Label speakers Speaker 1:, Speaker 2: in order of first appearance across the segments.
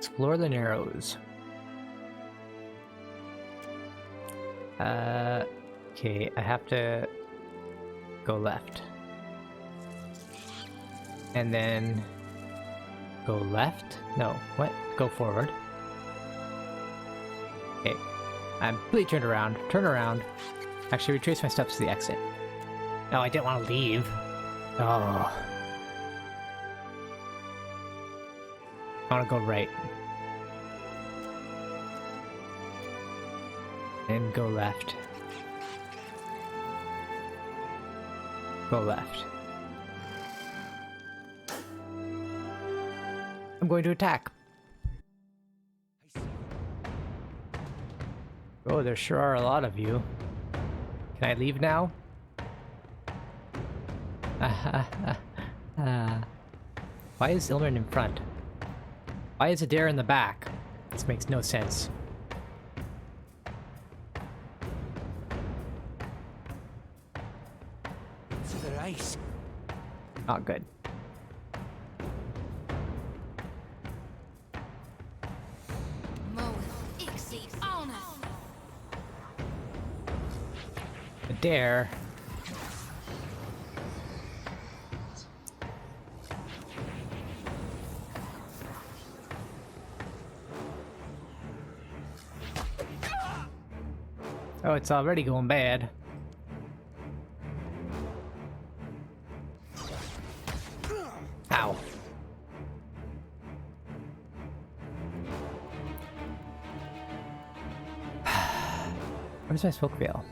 Speaker 1: Explore the Narrows. Okay, I have to go left. And then go left? No, what? Go forward. Okay, I'm completely turned around. Turn around. Actually, retrace my steps to the exit. No, I didn't want to leave. Oh. I want to go right. And go left. Go left. I'm going to attack. Oh, there sure are a lot of you. Can I leave now? Why is Ilman in front? Why is Adair in the back? This makes no sense.
Speaker 2: To the ice.
Speaker 1: Not good. Adair. Oh, it's already going bad. Ow. Where's my smoke veil?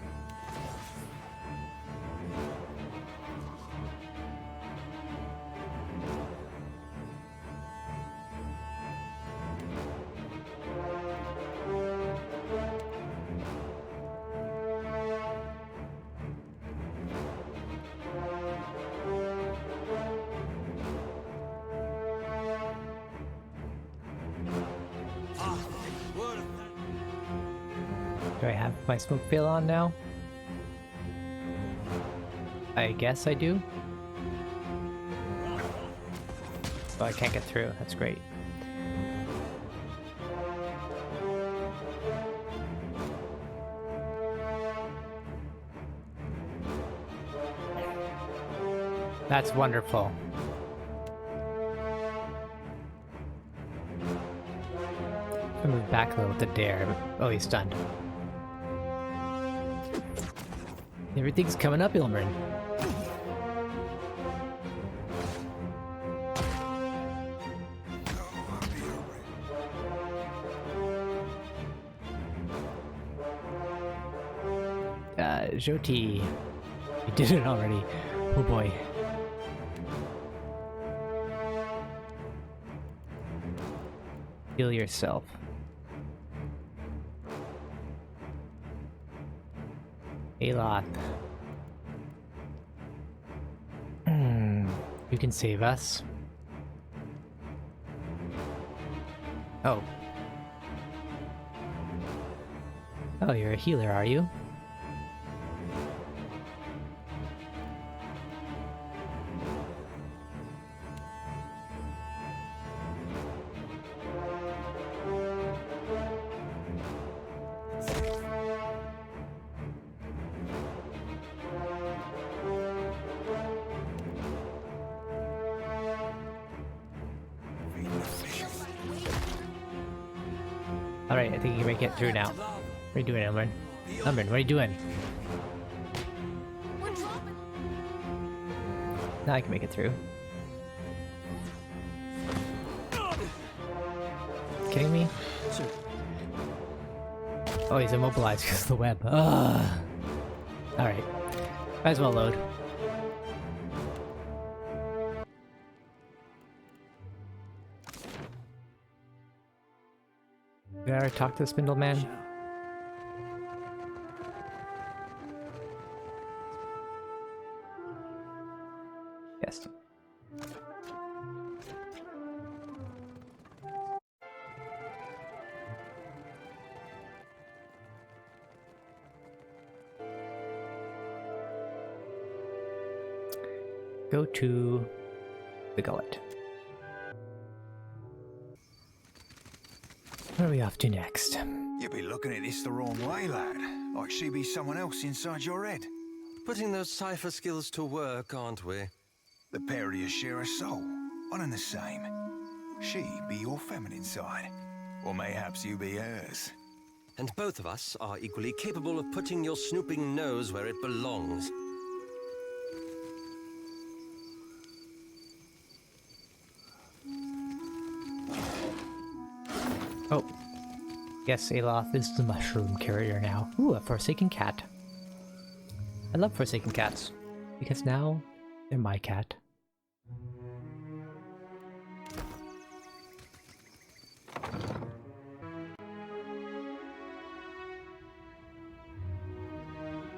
Speaker 1: Do I have my smoke veil on now? I guess I do. Oh, I can't get through. That's great. That's wonderful. I move back a little to Dare. Oh, he's stunned. Everything's coming up, Ilmarin. Jyoti. You did it already. Oh boy. Heal yourself. Aloth. You can save us. Oh. Oh, you're a healer, are you? Alright, I think you can make it through now. What are you doing, Elmer? Elmer, what are you doing? Now I can make it through. Kidding me? Oh, he's immobilized because of the web. Ugh. Alright. Might as well load. Did I already talk to the Spindle Man? Yes. Go to the Gullet. Where are we off to next?
Speaker 2: You be looking at this the wrong way, lad. Like she be someone else inside your head.
Speaker 3: Putting those cipher skills to work, aren't we?
Speaker 2: The pair of you share a soul, one and the same. She be your feminine side, or mayhaps you be hers.
Speaker 3: And both of us are equally capable of putting your snooping nose where it belongs.
Speaker 1: Oh. Yes, Aloth is the mushroom carrier now. Ooh, a Forsaken cat. I love Forsaken cats, because now they're my cat.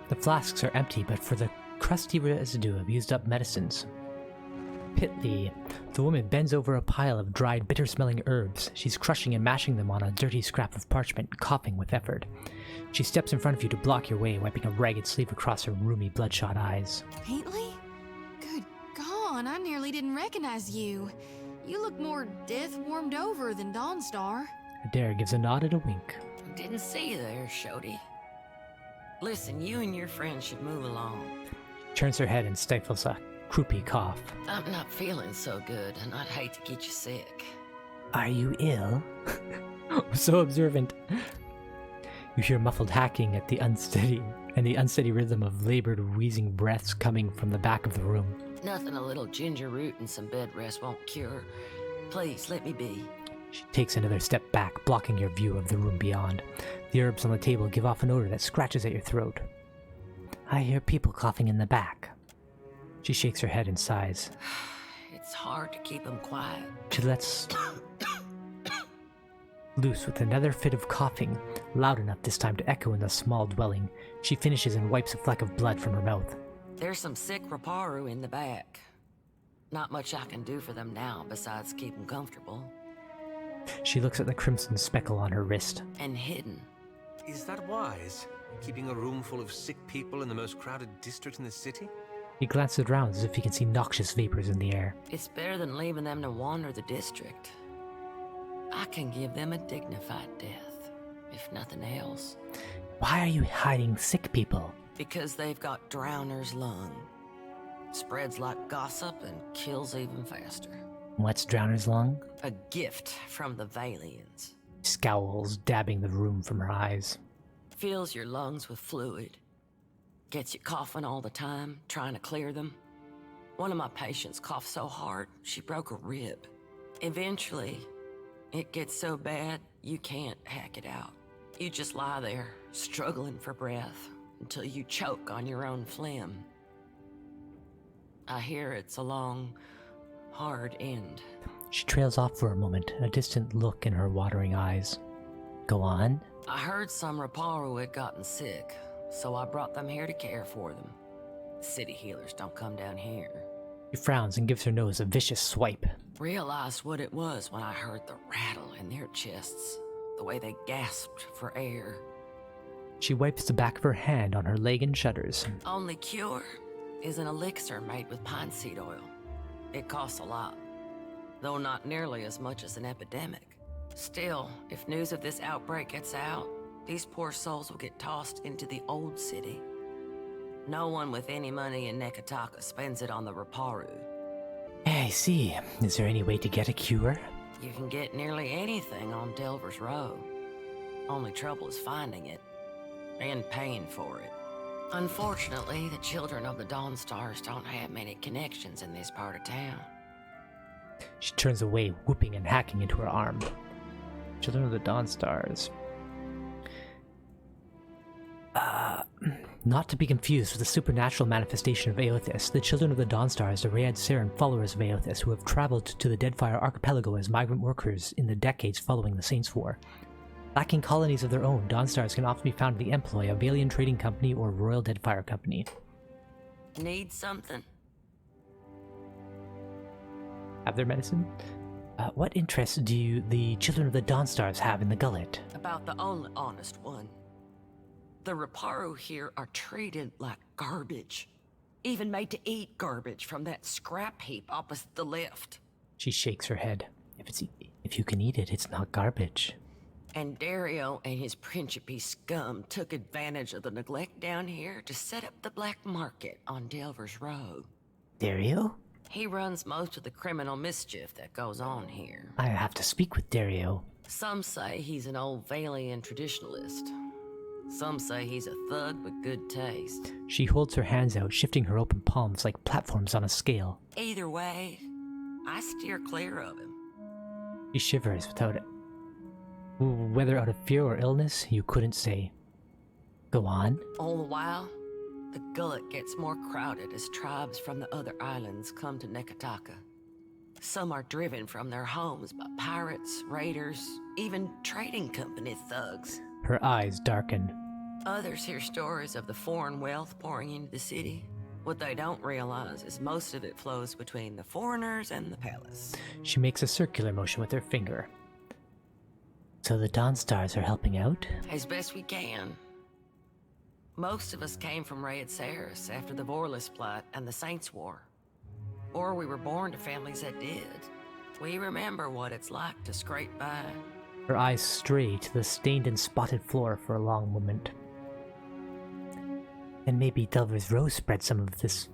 Speaker 1: The flasks are empty, but for the crusty residue of used-up medicines. Pitli. The woman bends over a pile of dried, bitter-smelling herbs. She's crushing and mashing them on a dirty scrap of parchment, coughing with effort. She steps in front of you to block your way, wiping a ragged sleeve across her roomy, bloodshot eyes.
Speaker 4: Pitli? Good God, I nearly didn't recognize you. You look more death-warmed over than Dawnstar.
Speaker 1: Adair gives a nod and a wink.
Speaker 5: Didn't see you there, Shody. Listen, you and your friend should move along.
Speaker 1: She turns her head and stifles a croupy cough.
Speaker 5: I'm not feeling so good, and I'd hate to get you sick.
Speaker 1: Are you ill? So observant. You hear muffled hacking at the unsteady rhythm of labored, wheezing breaths coming from the back of the room.
Speaker 5: Nothing a little ginger root and some bed rest won't cure. Please, let me be.
Speaker 1: She takes another step back, blocking your view of the room beyond. The herbs on the table give off an odor that scratches at your throat. I hear people coughing in the back. She shakes her head and sighs.
Speaker 5: It's hard to keep them quiet.
Speaker 1: She lets loose with another fit of coughing, loud enough this time to echo in the small dwelling. She finishes and wipes a fleck of blood from her mouth.
Speaker 5: There's some sick Roparu in the back. Not much I can do for them now besides keep them comfortable.
Speaker 1: She looks at the crimson speckle on her wrist.
Speaker 5: And hidden.
Speaker 3: Is that wise? Keeping a room full of sick people in the most crowded district in the city?
Speaker 1: He glances around as if he can see noxious vapors in the air.
Speaker 5: It's better than leaving them to wander the district. I can give them a dignified death, if nothing else.
Speaker 1: Why are you hiding sick people?
Speaker 5: Because they've got drowner's lung. Spreads like gossip and kills even faster.
Speaker 1: What's Drowner's lung?
Speaker 5: A gift from the Valians.
Speaker 1: Scowls, dabbing the room from her eyes.
Speaker 5: Fills your lungs with fluid. Gets you coughing all the time, trying to clear them. One of my patients coughed so hard, she broke a rib. Eventually, it gets so bad, you can't hack it out. You just lie there, struggling for breath, until you choke on your own phlegm. I hear it's a long, hard end.
Speaker 1: She trails off for a moment, a distant look in her watering eyes. Go on.
Speaker 5: I heard some Roparu had gotten sick, so I brought them here to care for them. City healers don't come down here.
Speaker 1: She frowns and gives her nose a vicious swipe.
Speaker 5: Realized what it was when I heard the rattle in their chests, the way they gasped for air.
Speaker 1: She wipes the back of her hand on her leg and shudders.
Speaker 5: Only cure is an elixir made with pine seed oil. It costs a lot, though not nearly as much as an epidemic. Still, if news of this outbreak gets out, these poor souls will get tossed into the old city. No one with any money in Neketaka spends it on the Roparu.
Speaker 1: I see. Is there any way to get a cure?
Speaker 5: You can get nearly anything on Delver's Row. Only trouble is finding it, and paying for it. Unfortunately, the children of the Dawnstars don't have many connections in this part of town.
Speaker 1: She turns away, whooping and hacking into her arm. Children of the Dawnstars. Not to be confused with the supernatural manifestation of Aothis, the Children of the Dawnstars are Rayad Saren followers of Aothis who have traveled to the Deadfire archipelago as migrant workers in the decades following the Saints' War. Lacking colonies of their own, Dawnstars can often be found in the employ of Valian Trading Company or Royal Deadfire Company.
Speaker 5: Need something?
Speaker 1: Have their medicine? What interests do the Children of the Dawnstars have in the Gullet?
Speaker 5: About the only honest one. The Roparu here are treated like garbage. Even made to eat garbage from that scrap heap opposite the lift.
Speaker 1: She shakes her head. If you can eat it, it's not garbage.
Speaker 5: And Dereo and his Principe scum took advantage of the neglect down here to set up the black market on Delver's Road.
Speaker 1: Dereo?
Speaker 5: He runs most of the criminal mischief that goes on here.
Speaker 1: I have to speak with Dereo.
Speaker 5: Some say he's an old Valian traditionalist. Some say he's a thug with good taste.
Speaker 1: She holds her hands out, shifting her open palms like platforms on a scale.
Speaker 5: Either way, I steer clear of him.
Speaker 1: She shivers without it. Whether out of fear or illness, you couldn't say. Go on.
Speaker 5: All the while, the Gullet gets more crowded as tribes from the other islands come to Neketaka. Some are driven from their homes by pirates, raiders, even trading company thugs.
Speaker 1: Her eyes darken.
Speaker 5: Others hear stories of the foreign wealth pouring into the city. What they don't realize is most of it flows between the foreigners and the palace.
Speaker 1: She makes a circular motion with her finger. So the Dawnstars are helping out?
Speaker 5: As best we can. Most of us came from Raid Saris after the Vorless Plight and the Saints' War. Or we were born to families that did. We remember what it's like to scrape by.
Speaker 1: Her eyes stray to the stained and spotted floor for a long moment. And maybe Delver's Rose spread some of this...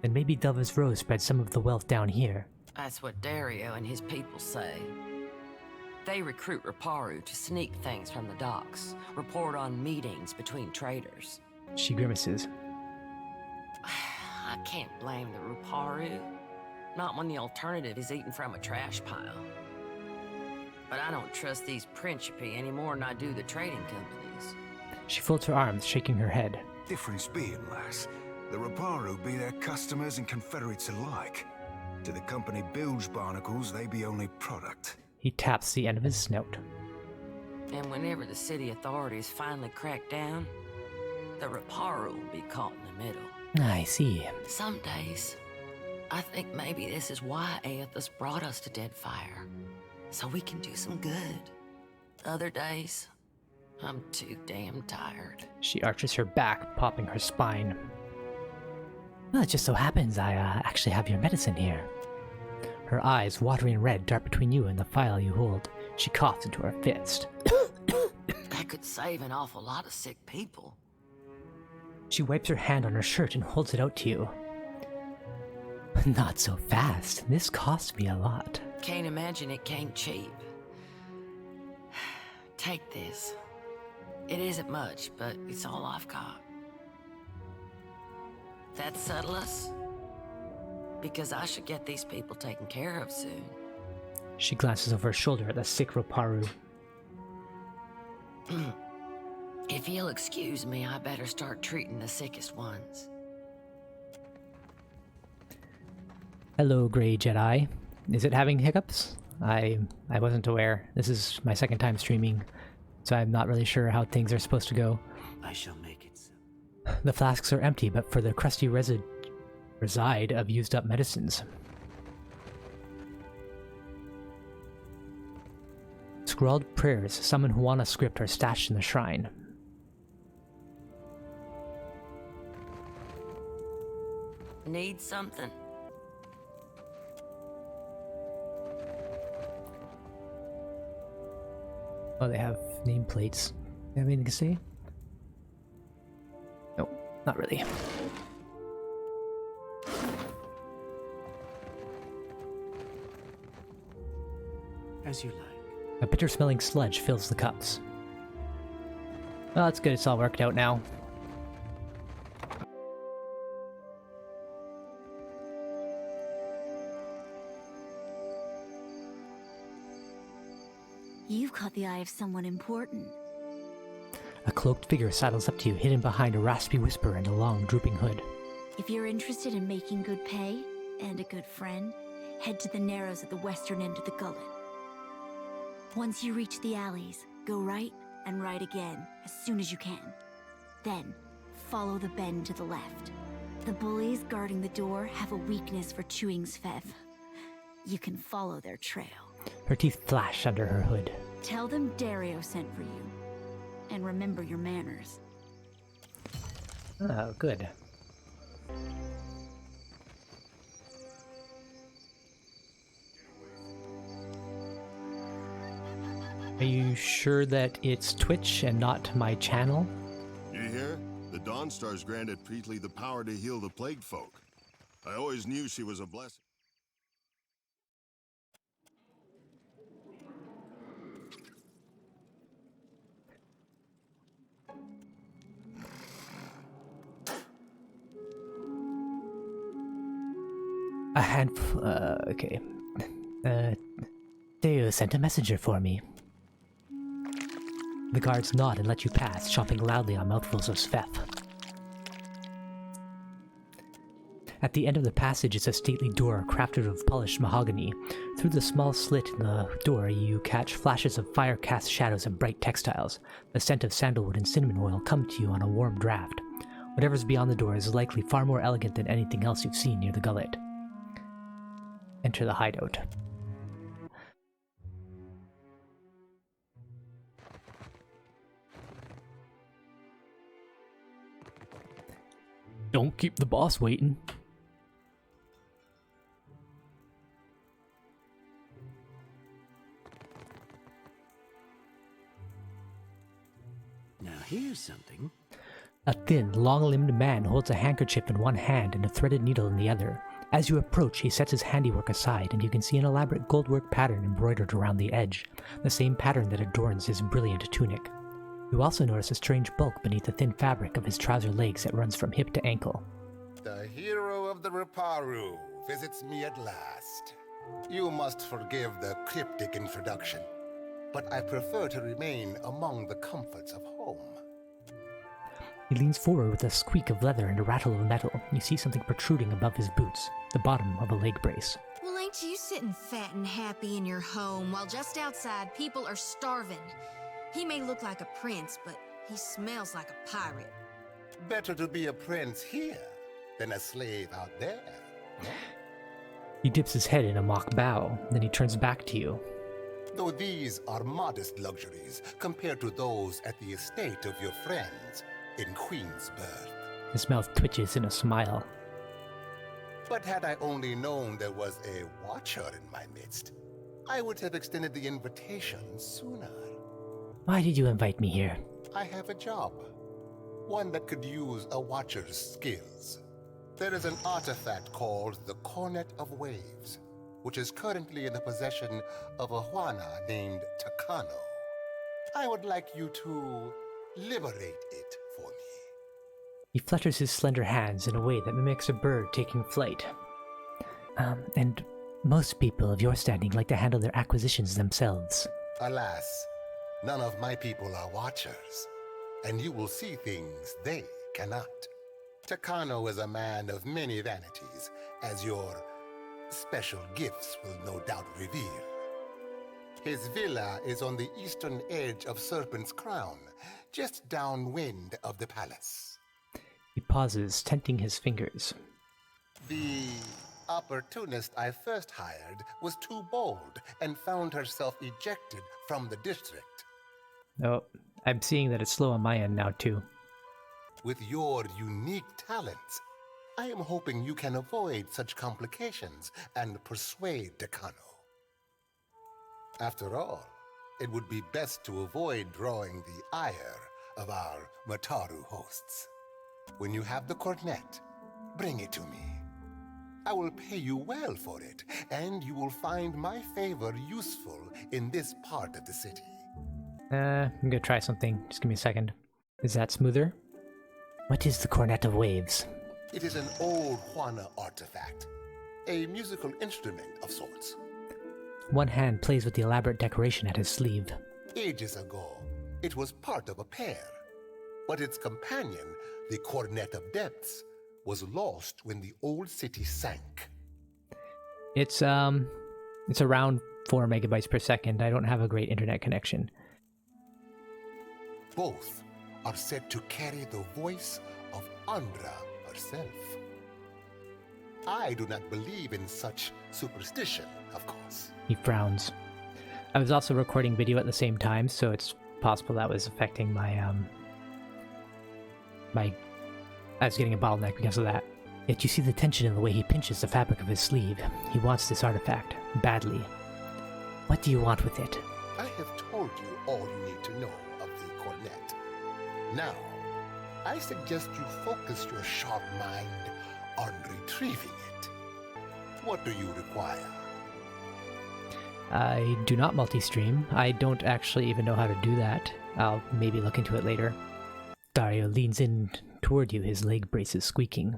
Speaker 1: And maybe Delver's Rose spread some of the wealth down here.
Speaker 5: That's what Dereo and his people say. They recruit Roparu to sneak things from the docks, report on meetings between traders.
Speaker 1: She grimaces.
Speaker 5: I can't blame the Roparu. Not when the alternative is eaten from a trash pile. But I don't trust these Principe any more than I do the trading companies.
Speaker 1: She folds her arms, shaking her head.
Speaker 2: Difference being, lass, the Roparu be their customers and confederates alike. To the company bilge barnacles, they be only product.
Speaker 1: He taps the end of his snout.
Speaker 5: And whenever the city authorities finally crack down, the Roparu will be caught in the middle.
Speaker 1: I see.
Speaker 5: Some days, I think maybe this is why Aethys brought us to Deadfire. So we can do some good. Other days, I'm too damn tired.
Speaker 1: She arches her back, popping her spine. Well, it just so happens I actually have your medicine here. Her eyes, watery and red, dart between you and the file you hold. She coughs into her fist.
Speaker 5: That could save an awful lot of sick people.
Speaker 1: She wipes her hand on her shirt and holds it out to you. Not so fast. This cost me a lot.
Speaker 5: Can't imagine it came cheap. Take this. It isn't much, but it's all I've got. That settle us? Because I should get these people taken care of soon.
Speaker 1: She glances over her shoulder at the sick Roparu.
Speaker 5: If you'll excuse me, I better start treating the sickest ones.
Speaker 1: Hello, Grey Jedi. Is it having hiccups? I wasn't aware. This is my second time streaming, so I'm not really sure how things are supposed to go.
Speaker 6: I shall make it so.
Speaker 1: The flasks are empty, but for the crusty reside of used-up medicines. Scrawled prayers, some in Huana script, are stashed in the shrine.
Speaker 5: Need something?
Speaker 1: Oh, they have nameplates. You have anything to say? No, not really.
Speaker 6: As you like.
Speaker 1: A bitter-smelling sludge fills the cups. Well, that's good. It's all worked out now.
Speaker 7: You've caught the eye of someone important.
Speaker 1: A cloaked figure sidles up to you, hidden behind a raspy whisper and a long, drooping hood.
Speaker 7: If you're interested in making good pay, and a good friend, head to the Narrows at the western end of the Gullet. Once you reach the alleys, go right and right again, as soon as you can. Then, follow the bend to the left. The bullies guarding the door have a weakness for chewing Svev. You can follow their trail.
Speaker 1: Her teeth flash under her hood.
Speaker 7: Tell them Dereo sent for you. And remember your manners.
Speaker 1: Oh, good. Are you sure that it's Twitch and not my channel?
Speaker 8: You hear? The Dawnstar's granted Pitli the power to heal the plague folk. I always knew she was a blessing.
Speaker 1: A handful. Okay. Dereo sent a messenger for me. The guards nod and let you pass, chomping loudly on mouthfuls of sfef. At the end of the passage is a stately door crafted of polished mahogany. Through the small slit in the door, you catch flashes of fire-cast shadows and bright textiles. The scent of sandalwood and cinnamon oil come to you on a warm draft. Whatever's beyond the door is likely far more elegant than anything else you've seen near the gullet. Enter the hideout. Don't keep the boss waiting.
Speaker 6: Now here's something.
Speaker 1: A thin, long-limbed man holds a handkerchief in one hand and a threaded needle in the other. As you approach, he sets his handiwork aside, and you can see an elaborate goldwork pattern embroidered around the edge, the same pattern that adorns his brilliant tunic. You also notice a strange bulk beneath the thin fabric of his trouser legs that runs from hip to ankle.
Speaker 9: The hero of the Roparu visits me at last. You must forgive the cryptic introduction, but I prefer to remain among the comforts of home.
Speaker 1: He leans forward with a squeak of leather and a rattle of metal. You see something protruding above his boots, the bottom of a leg brace.
Speaker 4: Well, ain't you sitting fat and happy in your home while just outside people are starving? He may look like a prince, but he smells like a pirate.
Speaker 9: Better to be a prince here than a slave out there. No?
Speaker 1: He dips his head in a mock bow, then he turns back to you.
Speaker 9: Though these are modest luxuries compared to those at the estate of your friends in Queensburg.
Speaker 1: His mouth twitches in a smile.
Speaker 9: But had I only known there was a watcher in my midst, I would have extended the invitation sooner.
Speaker 1: Why did you invite me here?
Speaker 9: I have a job. One that could use a watcher's skills. There is an artifact called the Cornet of Waves, which is currently in the possession of a Juana named Takano. I would like you to liberate it for me.
Speaker 1: He flutters his slender hands in a way that mimics a bird taking flight. And most people of your standing like to handle their acquisitions themselves.
Speaker 9: Alas, none of my people are watchers, and you will see things they cannot. Takano is a man of many vanities, as your special gifts will no doubt reveal. His villa is on the eastern edge of Serpent's Crown, just downwind of the palace.
Speaker 1: He pauses, tenting his fingers.
Speaker 9: The opportunist I first hired was too bold and found herself ejected from the district.
Speaker 1: Oh, I'm seeing that it's slow on my end now, too.
Speaker 9: With your unique talents, I am hoping you can avoid such complications and persuade Takano. After all, it would be best to avoid drawing the ire of our Mataru hosts. When you have the cornet, bring it to me. I will pay you well for it, and you will find my favor useful in this part of the city.
Speaker 1: I'm gonna try something. Just give me a second. Is that smoother? What is the Cornet of Waves?
Speaker 9: It is an old Juana artifact, a musical instrument of sorts.
Speaker 1: One hand plays with the elaborate decoration at his sleeve.
Speaker 9: Ages ago, it was part of a pair, but its companion, the Cornet of Depths, was lost when the old city sank.
Speaker 1: It's around 4 megabytes per second. I don't have a great internet connection.
Speaker 9: Both are said to carry the voice of Andra herself. I do not believe in such superstition, of course.
Speaker 1: He frowns. I was also recording video at the same time, so it's possible that was affecting my I was getting a bottleneck because of that. Yet you see the tension in the way he pinches the fabric of his sleeve. He wants this artifact badly. What do you want with it?
Speaker 9: I have told told you all you need to know of the cornet. Now, I suggest you focus your sharp mind on retrieving it. What do you require?
Speaker 1: I do not multi-stream. I don't actually even know how to do that. I'll maybe look into it later. Dereo leans in toward you, his leg braces squeaking.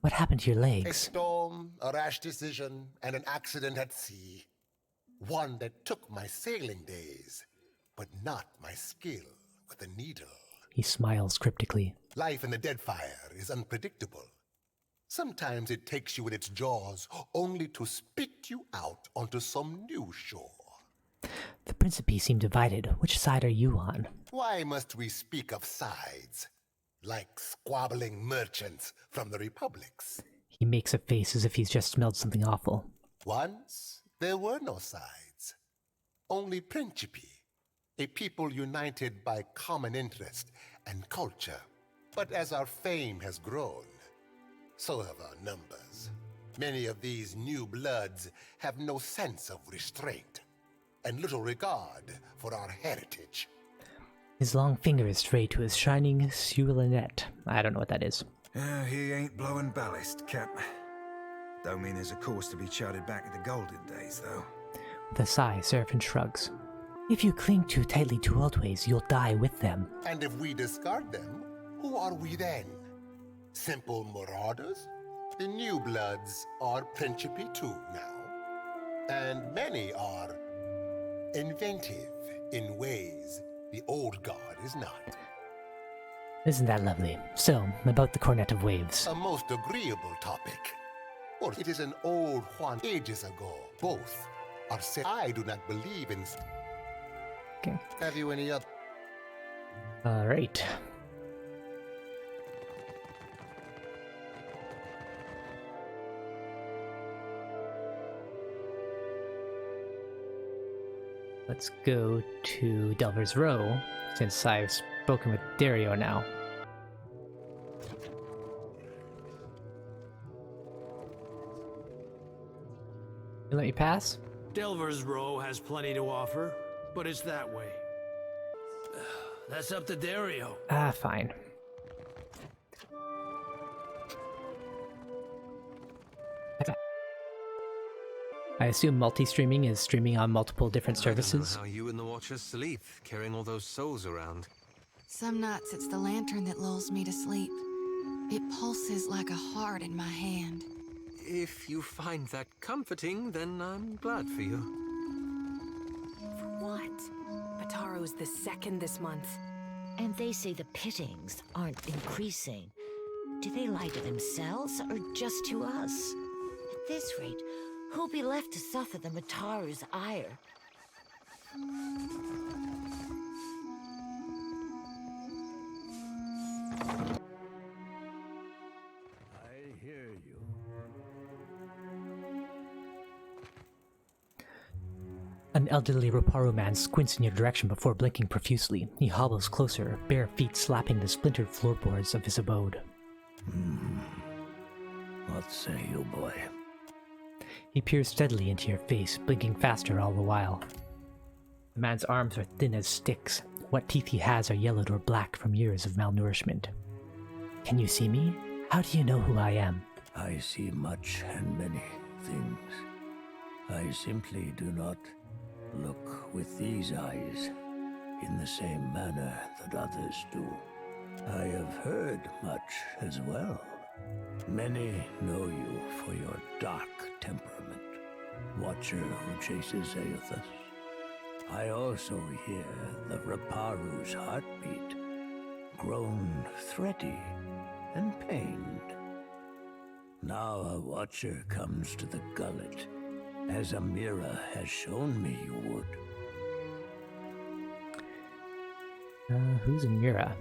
Speaker 1: What happened to your
Speaker 9: A
Speaker 1: legs?
Speaker 9: storm, a rash decision, and an accident at sea. One that took my sailing days, but not my skill with a needle.
Speaker 1: He smiles cryptically.
Speaker 9: Life in the Deadfire is unpredictable. Sometimes it takes you in its jaws only to spit you out onto some new shore.
Speaker 1: The Principe seem divided. Which side are you on?
Speaker 9: Why must we speak of sides? Like squabbling merchants from the republics.
Speaker 1: He makes a face as if he's just smelled something awful.
Speaker 9: Once, there were no sides. Only Principe, a people united by common interest and culture. But as our fame has grown, so have our numbers. Many of these new bloods have no sense of restraint and little regard for our heritage.
Speaker 1: His long finger is straight to his shining sulinet. I don't know what that is.
Speaker 2: He ain't blowing ballast, Cap. Don't mean there's a course to be charted back in the golden days, though.
Speaker 1: With a sigh, Seraphin shrugs. If you cling too tightly to old ways, you'll die with them.
Speaker 9: And if we discard them, who are we then? Simple marauders? The new bloods are Principe too now. And many are inventive in ways the old guard is not.
Speaker 1: Isn't that lovely? So, about the Cornet of Waves.
Speaker 9: A most agreeable topic. Or it is an old one ages ago. Both are said. I do not believe in...
Speaker 1: Okay.
Speaker 9: Have you any other...
Speaker 1: Alright. Let's go to Delver's Row, since I've spoken with Dereo now. You let me pass?
Speaker 10: Delver's Row has plenty to offer, but it's that way. That's up to Dereo.
Speaker 1: Ah, fine. I assume multi-streaming is streaming on multiple different services.
Speaker 3: I don't know how you and the Watchers sleep, carrying all those souls around.
Speaker 4: Some nights it's the lantern that lulls me to sleep. It pulses like a heart in my hand.
Speaker 3: If you find that comforting, then I'm glad for you.
Speaker 11: For what? Bataro's the second this month.
Speaker 12: And they say the pittings aren't increasing. Do they lie to themselves or just to us? At this rate, who'll be left to suffer the Mataru's ire?
Speaker 10: I hear you.
Speaker 1: An elderly Roparu man squints in your direction before blinking profusely. He hobbles closer, bare feet slapping the splintered floorboards of his abode.
Speaker 10: What say you, boy?
Speaker 1: He peers steadily into your face, blinking faster all the while. The man's arms are thin as sticks. What teeth he has are yellowed or black from years of malnourishment. Can you see me? How do you know who I am?
Speaker 10: I see much and many things. I simply do not look with these eyes in the same manner that others do. I have heard much as well. Many know you for your dark temperament, Watcher who chases Aethus. I also hear the Roparu's heartbeat, grown thready and pained. Now a Watcher comes to the Gullet, as Amira has shown me you would.
Speaker 1: Who's Amira?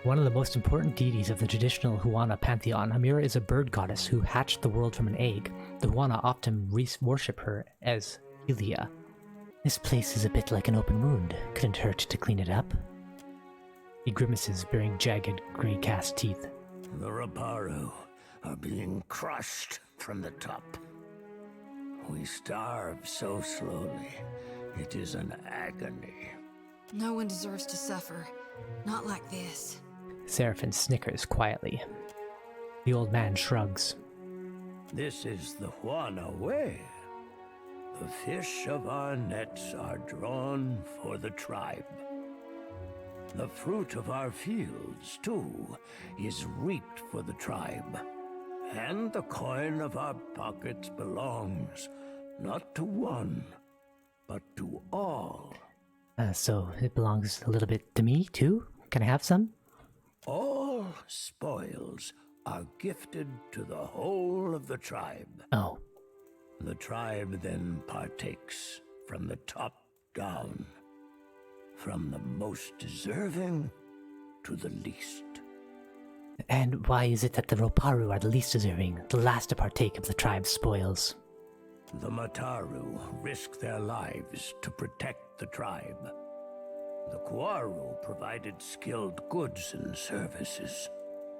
Speaker 1: One of the most important deities of the traditional Huana pantheon, Amira is a bird goddess who hatched the world from an egg. The Huana often worship her as Helia. This place is a bit like an open wound. Couldn't hurt to clean it up. He grimaces, bearing jagged, grey cast teeth.
Speaker 10: The Roparu are being crushed from the top. We starve so slowly, it is an agony.
Speaker 4: No one deserves to suffer. Not like this.
Speaker 1: Seraphim snickers quietly. The old man shrugs.
Speaker 10: This is the Juana way. The fish of our nets are drawn for the tribe. The fruit of our fields, too, is reaped for the tribe. And the coin of our pockets belongs not to one, but to all.
Speaker 1: So it belongs a little bit to me, too? Can I have some?
Speaker 10: All spoils are gifted to the whole of the tribe.
Speaker 1: Oh.
Speaker 10: The tribe then partakes from the top down, from the most deserving to the least.
Speaker 1: And why is it that the Roparu are the least deserving, the last to partake of the tribe's spoils?
Speaker 10: The Mataru risk their lives to protect the tribe. The Kuaru provided skilled goods and services.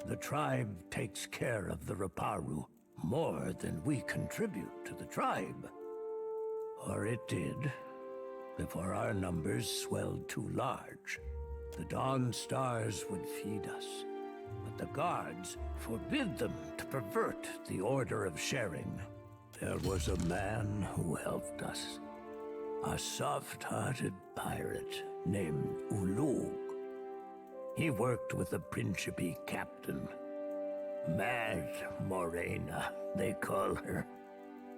Speaker 10: The tribe takes care of the Roparu more than we contribute to the tribe. Or it did, before our numbers swelled too large. The Dawn Stars would feed us, but the guards forbid them to pervert the order of sharing. There was a man who helped us, a soft-hearted pirate named Ulug. He worked with the Principe captain, Mad Morena, they call her,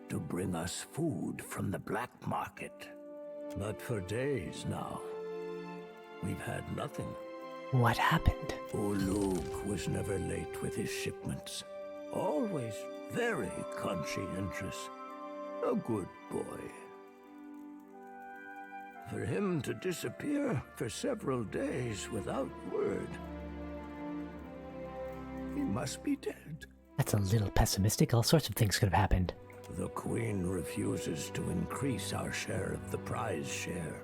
Speaker 10: to bring us food from the black market. But for days now, we've had nothing.
Speaker 1: What happened?
Speaker 10: Ulug was never late with his shipments. Always very conscientious. A good boy. For him to disappear for several days without word, he must be dead.
Speaker 1: That's a little pessimistic. All sorts of things could have happened.
Speaker 10: The Queen refuses to increase our share of the prize share.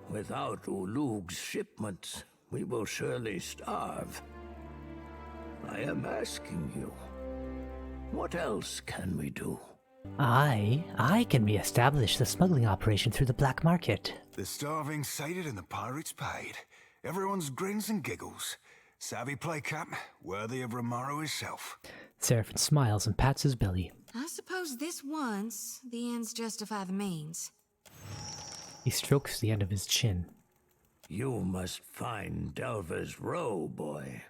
Speaker 10: Without Ulug's shipments, we will surely starve. I am asking you, what else can we do?
Speaker 1: I can re-establish the smuggling operation through the black market.
Speaker 2: The starving sated and the pirates paid. Everyone's grins and giggles. Savvy play, Cap, worthy of Roparu himself.
Speaker 1: Seraphim smiles and pats his belly.
Speaker 4: I suppose this once, the ends justify the means.
Speaker 1: He strokes the end of his chin.
Speaker 10: You must find Delva's Row, boy.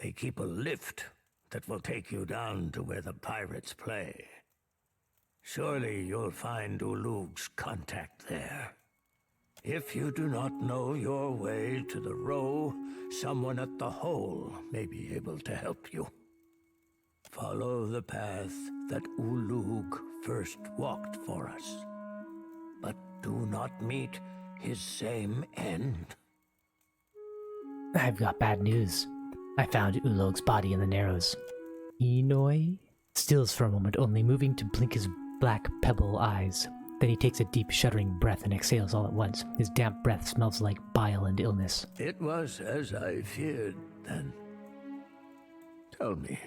Speaker 10: They keep a lift that will take you down to where the pirates play. Surely you'll find Ulug's contact there. If you do not know your way to the Row, someone at the Hole may be able to help you. Follow the path that Ulug first walked for us. But do not meet his same end.
Speaker 1: I've got bad news. I found Ulog's body in the Narrows. Enoi stills for a moment, only moving to blink his black pebble eyes. Then he takes a deep, shuddering breath and exhales all at once. His damp breath smells like bile and illness.
Speaker 10: It was as I feared, then. Tell me,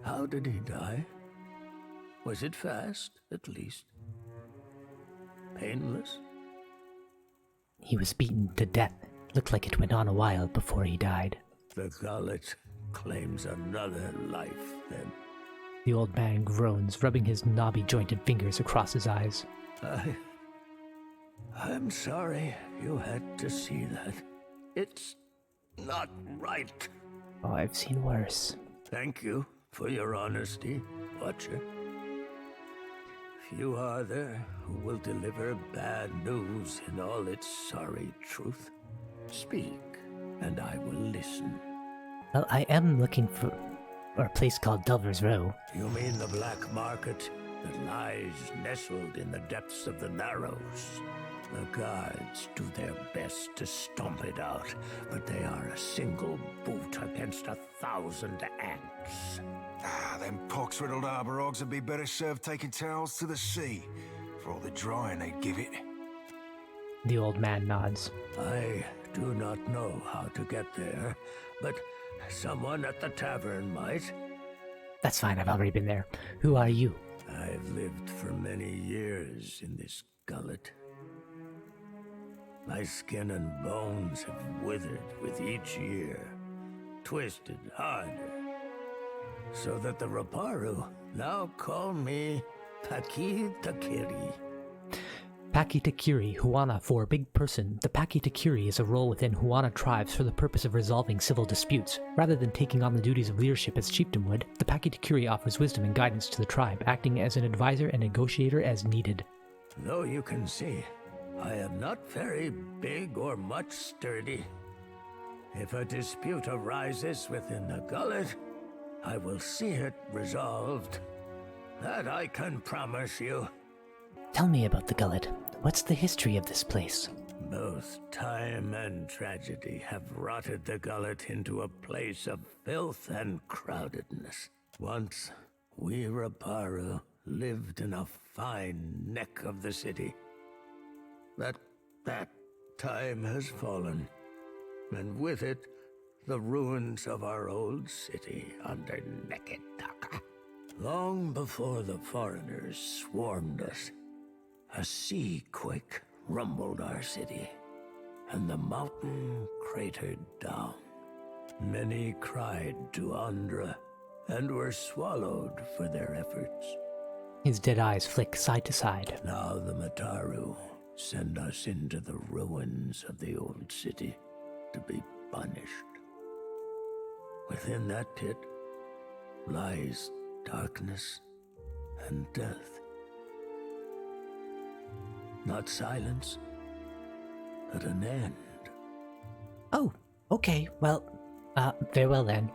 Speaker 10: how did he die? Was it fast, at least? Painless?
Speaker 1: He was beaten to death. Looked like it went on a while before he died.
Speaker 10: The Gullet claims another life, then.
Speaker 1: The old man groans, rubbing his knobby-jointed fingers across his eyes.
Speaker 10: I'm sorry you had to see that. It's not right.
Speaker 1: Oh, I've seen worse.
Speaker 10: Thank you for your honesty, Watcher. Few are there who will deliver bad news in all its sorry truth. Speak, and I will listen.
Speaker 1: Well, I am looking for a place called Delver's Row.
Speaker 10: You mean the black market that lies nestled in the depths of the Narrows? The guards do their best to stomp it out, but they are a single boot against 1,000 ants.
Speaker 2: Them pox-riddled arbor-ogs would be better served taking towels to the sea, for all the drying they'd give it.
Speaker 1: The old man nods.
Speaker 10: I do not know how to get there, but someone at the tavern might.
Speaker 1: That's fine, I've already been there. Who are you?
Speaker 10: I've lived for many years in this gullet. My skin and bones have withered with each year, twisted harder, so that the Roparu now call me Pakitakiri.
Speaker 1: Pakitakiri, Huana for big person. The Pakitakiri is a role within Huana tribes for the purpose of resolving civil disputes. Rather than taking on the duties of leadership as chieftain would, the Pakitakiri offers wisdom and guidance to the tribe, acting as an advisor and negotiator as needed.
Speaker 10: Though you can see, I am not very big or much sturdy. If a dispute arises within the Gullet, I will see it resolved. That I can promise you.
Speaker 1: Tell me about the Gullet. What's the history of this place?
Speaker 10: Both time and tragedy have rotted the Gullet into a place of filth and crowdedness. Once, we Roparu lived in a fine neck of the city. But that time has fallen, and with it, the ruins of our old city under Neketaka. Long before the foreigners swarmed us, a sea quake rumbled our city, and the mountain cratered down. Many cried to Andra, and were swallowed for their efforts.
Speaker 1: His dead eyes flick side to side.
Speaker 10: Now the Mataru send us into the ruins of the old city to be punished. Within that pit lies darkness and death. Not silence, but an end.
Speaker 1: Oh, okay. Well, very well then.